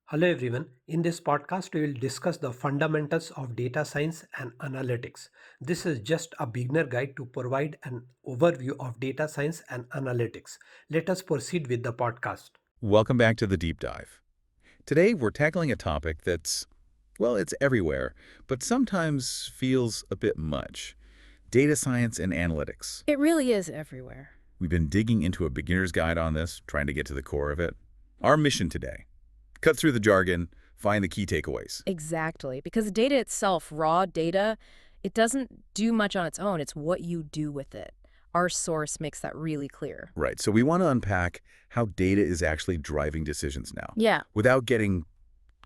Hello everyone. In this podcast, we will discuss the fundamentals of data science and analytics. This is just a beginner guide to provide an overview of data science and analytics. Let us proceed with the podcast. Welcome back to the Deep Dive. Today we're tackling a topic that's, well, it's everywhere, but sometimes feels a bit much. Data science and analytics. It really is everywhere. We've been digging into a beginner's guide on this, trying to get to the core of it. Our mission today, cut through the jargon, find the key takeaways. Exactly. Because data itself, raw data, it doesn't do much on its own. It's what you do with it. Our source makes that really clear. Right, so we want to unpack how data is actually driving decisions now, Yeah. without getting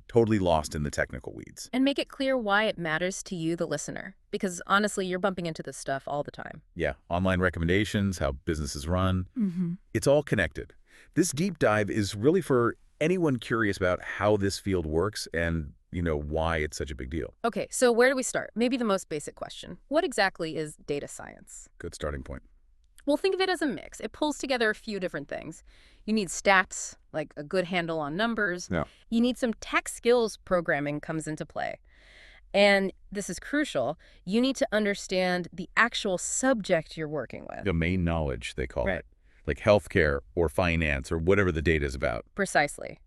totally lost in the technical weeds. And make it clear why it matters to you, the listener. Because honestly, you're bumping into this stuff all the time. Yeah, online recommendations, how businesses run, Mm-hmm. it's all connected. This deep dive is really for anyone curious about how this field works and, why it's such a big deal. Okay, so where do we start? Maybe the most basic question. What exactly is data science? Good starting point. Well, think of it as a mix. It pulls together a few different things. You need stats, like a good handle on numbers. Yeah. You need some tech skills programming comes into play. And this is crucial. You need to understand the actual subject you're working with. Domain knowledge, they call Right. it. Like healthcare or finance or whatever the data is about. Precisely.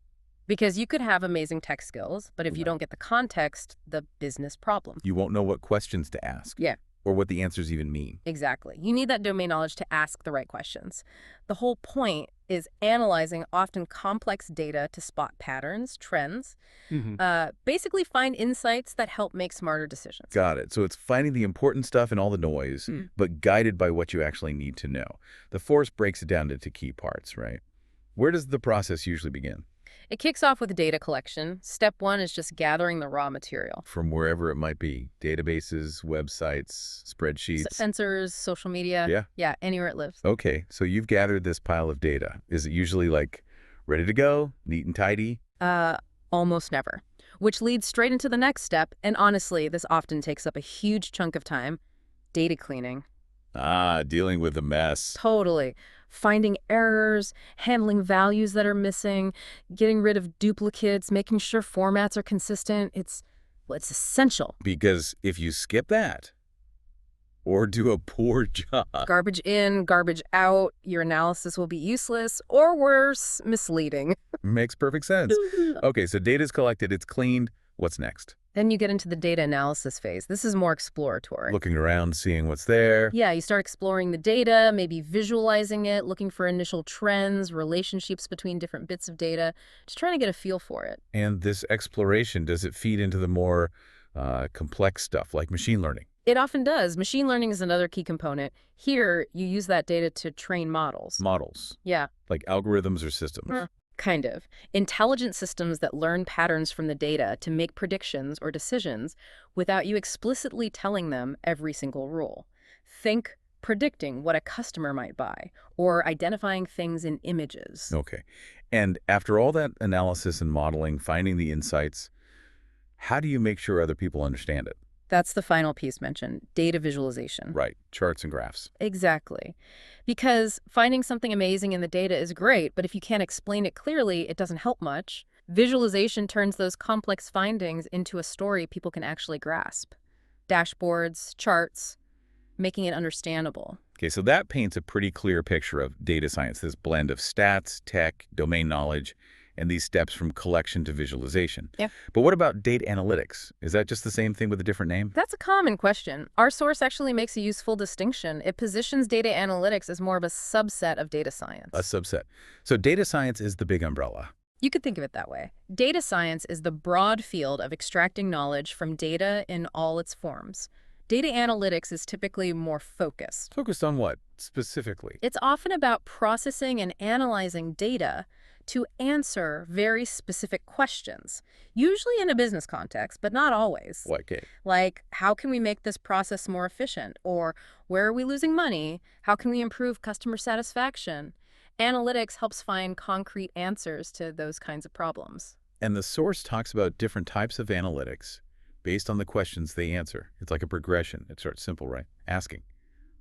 Because you could have amazing tech skills, but if you Right. don't get the context, the business problem. You won't know what questions to ask. Yeah. Or what the answers even mean. Exactly. You need that domain knowledge to ask the right questions. The whole point is analyzing often complex data to spot patterns, trends, basically find insights that help make smarter decisions. Got it. So it's finding the important stuff in all the noise, but guided by what you actually need to know. The force breaks it down into key parts, right? Where does the process usually begin? It kicks off with data collection. Step one is just gathering the raw material. From wherever it might be, databases, websites, spreadsheets. Sensors, social media. Yeah. Yeah, anywhere it lives. Okay, so you've gathered this pile of data. Is it usually like ready to go, neat and tidy? Almost never. Which leads straight into the next step. And honestly, this often takes up a huge chunk of time. Data cleaning. Dealing with the mess. Totally. Finding errors, handling values that are missing, getting rid of duplicates, making sure formats are consistent. It's essential. Because if you skip that, or do a poor job, Garbage in, garbage out, your analysis will be useless, or worse, misleading. makes perfect sense. Okay, so data's collected, it's cleaned. What's next? Then you get into the data analysis phase. This is more exploratory. Looking around, seeing what's there. Yeah, you start exploring the data, maybe visualizing it, looking for initial trends, relationships between different bits of data, just trying to get a feel for it. And this exploration, does it feed into the more complex stuff like machine learning? It often does. Machine learning is another key component. Here, you use that data to train models. Models, Yeah, like algorithms or systems. kind of. Intelligent systems that learn patterns from the data to make predictions or decisions without you explicitly telling them every single rule. Think predicting what a customer might buy or identifying things in images. Okay. And after all that analysis and modeling, finding the insights, how do you make sure other people understand it? That's the final piece mentioned, data visualization. Right, charts and graphs. Exactly. Because finding something amazing in the data is great, but if you can't explain it clearly, it doesn't help much. Visualization turns those complex findings into a story people can actually grasp. Dashboards, charts, making it understandable. Okay, so that paints a pretty clear picture of data science, this blend of stats, tech, domain knowledge, and these steps from collection to visualization. Yeah. But what about data analytics? Is that just the same thing with a different name? That's a common question. Our source actually makes a useful distinction. It positions data analytics as more of a subset of data science. A subset. So data science is the big umbrella. You could think of it that way. Data science is the broad field of extracting knowledge from data in all its forms. Data analytics is typically more focused. Focused on what, specifically? It's often about processing and analyzing data to answer very specific questions, usually in a business context, but not always. Okay. Like, how can we make this process more efficient? Or where are we losing money? How can we improve customer satisfaction? Analytics helps find concrete answers to those kinds of problems. And the source talks about different types of analytics based on the questions they answer. It's like a progression. It starts simple, right? Asking,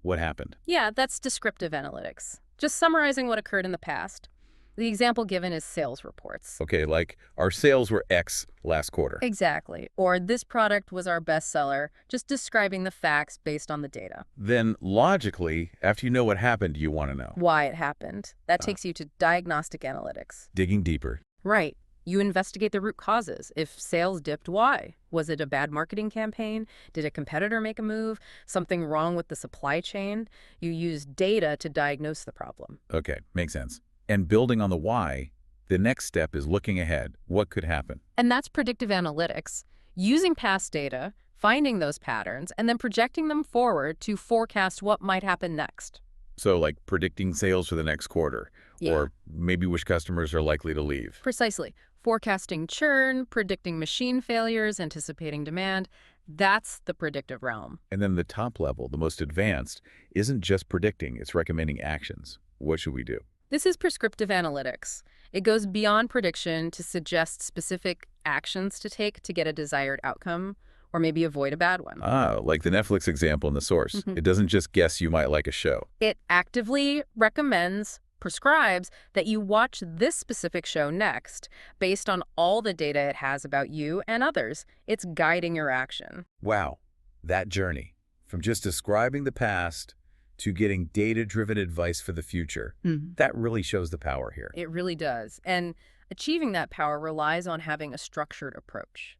what happened? Yeah, that's descriptive analytics. Just summarizing what occurred in the past. The example given is sales reports. Okay, like our sales were X last quarter. Exactly. Or this product was our bestseller, just describing the facts based on the data. Then logically, after you know what happened, you want to know. Why it happened. That Ah. takes you to diagnostic analytics. Digging deeper. Right. You investigate the root causes. If sales dipped, why? Was it a bad marketing campaign? Did a competitor make a move? Something wrong with the supply chain? You use data to diagnose the problem. Okay, makes sense. And building on the why, the next step is looking ahead. What could happen? And that's predictive analytics. Using past data, finding those patterns, and then projecting them forward to forecast what might happen next. So like predicting sales for the next quarter, Yeah. or maybe which customers are likely to leave. Precisely. Forecasting churn, predicting machine failures, anticipating demand. That's the predictive realm. And then the top level, the most advanced, isn't just predicting, it's recommending actions. What should we do? This is prescriptive analytics. It goes beyond prediction to suggest specific actions to take to get a desired outcome, or maybe avoid a bad one. Ah, like the Netflix example in the source. Mhm. It doesn't just guess you might like a show. It actively recommends, prescribes that you watch this specific show next based on all the data it has about you and others. It's guiding your action. Wow, that journey from just describing the past to getting data-driven advice for the future, that really shows the power here. It really does. And achieving that power relies on having a structured approach.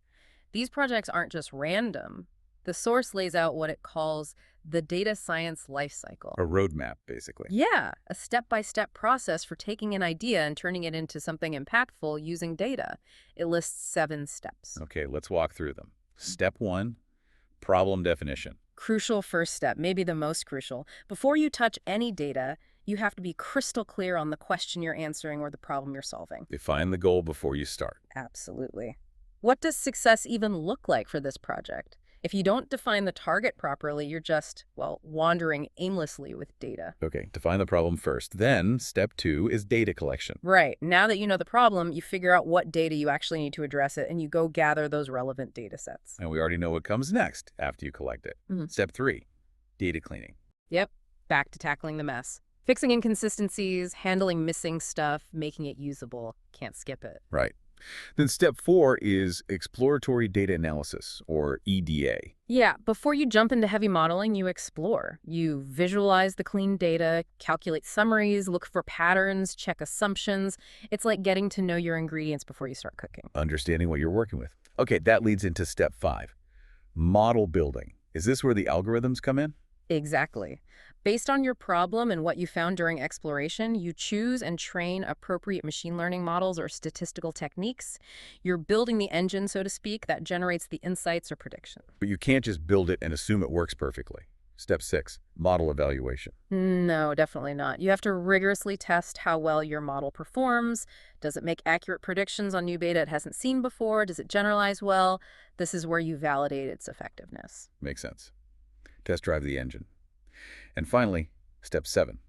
These projects aren't just random. The source lays out what it calls the data science life cycle. A roadmap, basically. Yeah, a step-by-step process for taking an idea and turning it into something impactful using data. It lists 7 steps. Okay, let's walk through them. Step 1, problem definition. Crucial first step, maybe the most crucial. Before you touch any data, you have to be crystal clear on the question you're answering or the problem you're solving. Define the goal before you start. Absolutely. What does success even look like for this project? If you don't define the target properly, you're just, well, wandering aimlessly with data. Okay, define the problem first. Then, step 2 is data collection. Right. Now that you know the problem, you figure out what data you actually need to address it, and you go gather those relevant data sets. And we already know what comes next after you collect it. Mhm. Step 3, data cleaning. Yep. Back to tackling the mess. Fixing inconsistencies, handling missing stuff, making it usable. Can't skip it. Right. Then step 4 is exploratory data analysis, or EDA. Yeah, before you jump into heavy modeling, you explore. You visualize the clean data, calculate summaries, look for patterns, check assumptions. It's like getting to know your ingredients before you start cooking. Understanding what you're working with. Okay, that leads into step 5, model building. Is this where the algorithms come in? Exactly. Based on your problem and what you found during exploration, you choose and train appropriate machine learning models or statistical techniques. You're building the engine, so to speak, that generates the insights or prediction. But you can't just build it and assume it works perfectly. Step 6, model evaluation. No, definitely not. You have to rigorously test how well your model performs. Does it make accurate predictions on new data it hasn't seen before? Does it generalize well? This is where you validate its effectiveness. Makes sense. Test drive the engine. And finally, step 7,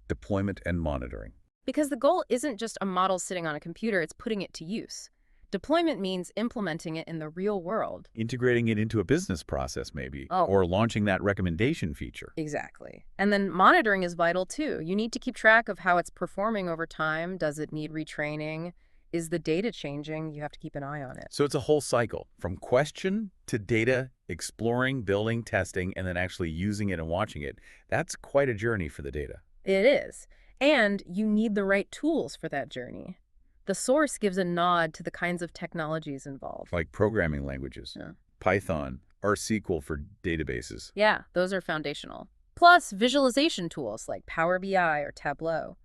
deployment and monitoring. Because the goal isn't just a model sitting on a computer, it's putting it to use. Deployment means implementing it in the real world. Integrating it into a business process, maybe, Oh. or launching that recommendation feature. Exactly. And then monitoring is vital too. You need to keep track of how it's performing over time. Does it need retraining? Is the data changing? You have to keep an eye on it. So it's a whole cycle, from question to data, exploring, building, testing, and then actually using it and watching it. That's quite a journey for the data. It is. And you need the right tools for that journey. The source gives a nod to the kinds of technologies involved. Like programming languages, Yeah. Python, RSQL for databases. Yeah, those are foundational. Plus visualization tools like Power BI or Tableau.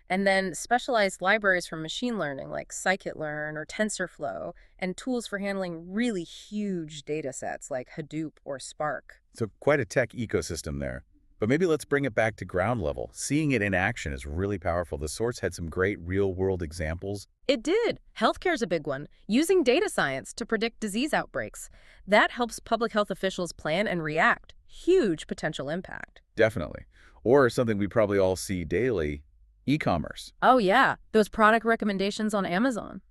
And then specialized libraries for machine learning like scikit-learn or TensorFlow, and tools for handling really huge data sets like Hadoop or Spark. So quite a tech ecosystem there. But maybe let's bring it back to ground level. Seeing it in action is really powerful. The source had some great real-world examples. It did. Healthcare's a big one. Using data science to predict disease outbreaks. That helps public health officials plan and react. Huge potential impact. Definitely. Or something we probably all see daily, e-commerce. Oh yeah, those product recommendations on Amazon.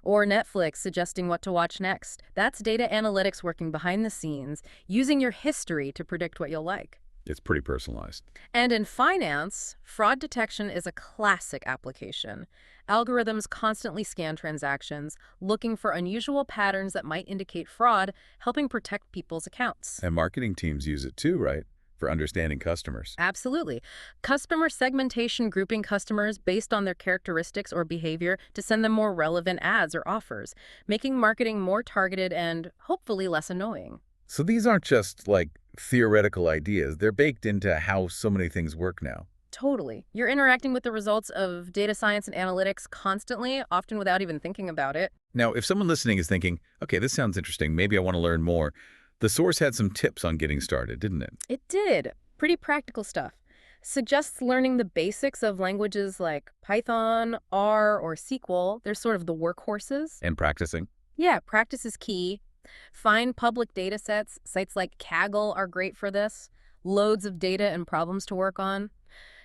Or Netflix suggesting what to watch next. That's data analytics working behind the scenes, using your history to predict what you'll like. It's pretty personalized. And in finance, fraud detection is a classic application. Algorithms constantly scan transactions, looking for unusual patterns that might indicate fraud, helping protect people's accounts. And marketing teams use it too, right? For understanding customers. Absolutely. Customer segmentation, grouping customers based on their characteristics or behavior to send them more relevant ads or offers, making marketing more targeted and hopefully less annoying. So these aren't just like theoretical ideas. They're baked into how so many things work now. Totally. You're interacting with the results of data science and analytics constantly, often without even thinking about it. Now, if someone listening is thinking, okay, this sounds interesting, maybe I want to learn more, the source had some tips on getting started, didn't it? It did. Pretty practical stuff. Suggests learning the basics of languages like Python, R, or SQL. They're sort of the workhorses. And practicing. Yeah, practice is key. Find public data sets. Sites like Kaggle are great for this. Loads of data and problems to work on.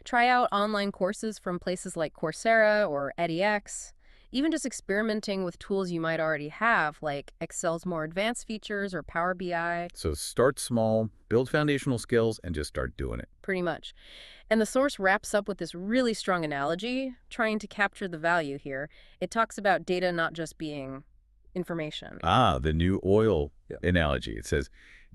Try out online courses from places like Coursera or edX. Even just experimenting with tools you might already have, like Excel's more advanced features or Power BI, So start small, build foundational skills, and just start doing it. pretty much. And the source wraps up with this really strong analogy, trying to capture the value here. It talks about data not just being information. Ah, the new oil Yeah. analogy. It says,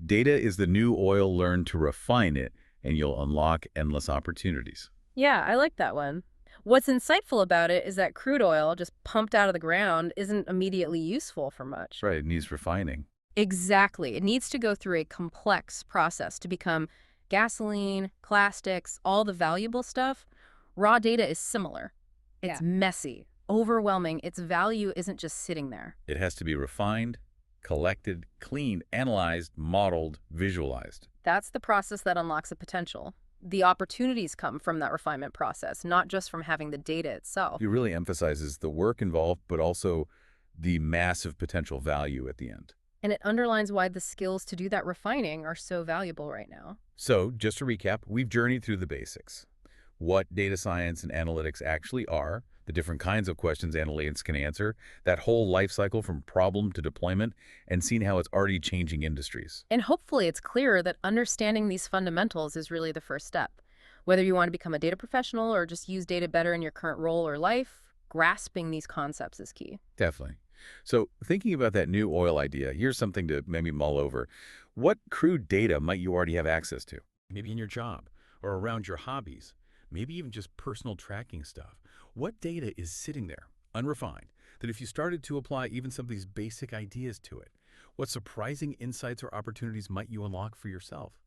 data is the new oil, learn to refine it, and you'll unlock endless opportunities. Yeah, I like that one. What's insightful about it is that crude oil, just pumped out of the ground, isn't immediately useful for much. Right, it needs refining. Exactly. It needs to go through a complex process to become gasoline, plastics, all the valuable stuff. Raw data is similar. It's messy, overwhelming. Its value isn't just sitting there. It has to be refined, collected, cleaned, analyzed, modeled, visualized. That's the process that unlocks the potential. The opportunities come from that refinement process, not just from having the data itself. He really emphasizes the work involved, but also the massive potential value at the end. And it underlines why the skills to do that refining are so valuable right now. So, just to recap, we've journeyed through the basics. What data science and analytics actually are, the different kinds of questions analytics can answer, that whole life cycle from problem to deployment, and seen how it's already changing industries. And hopefully it's clearer that understanding these fundamentals is really the first step. Whether you want to become a data professional or just use data better in your current role or life, grasping these concepts is key. Definitely. So, thinking about that new oil idea, here's something to maybe mull over. What crude data might you already have access to? Maybe in your job or around your hobbies, maybe even just personal tracking stuff. What data is sitting there, unrefined, that if you started to apply even some of these basic ideas to it, what surprising insights or opportunities might you unlock for yourself?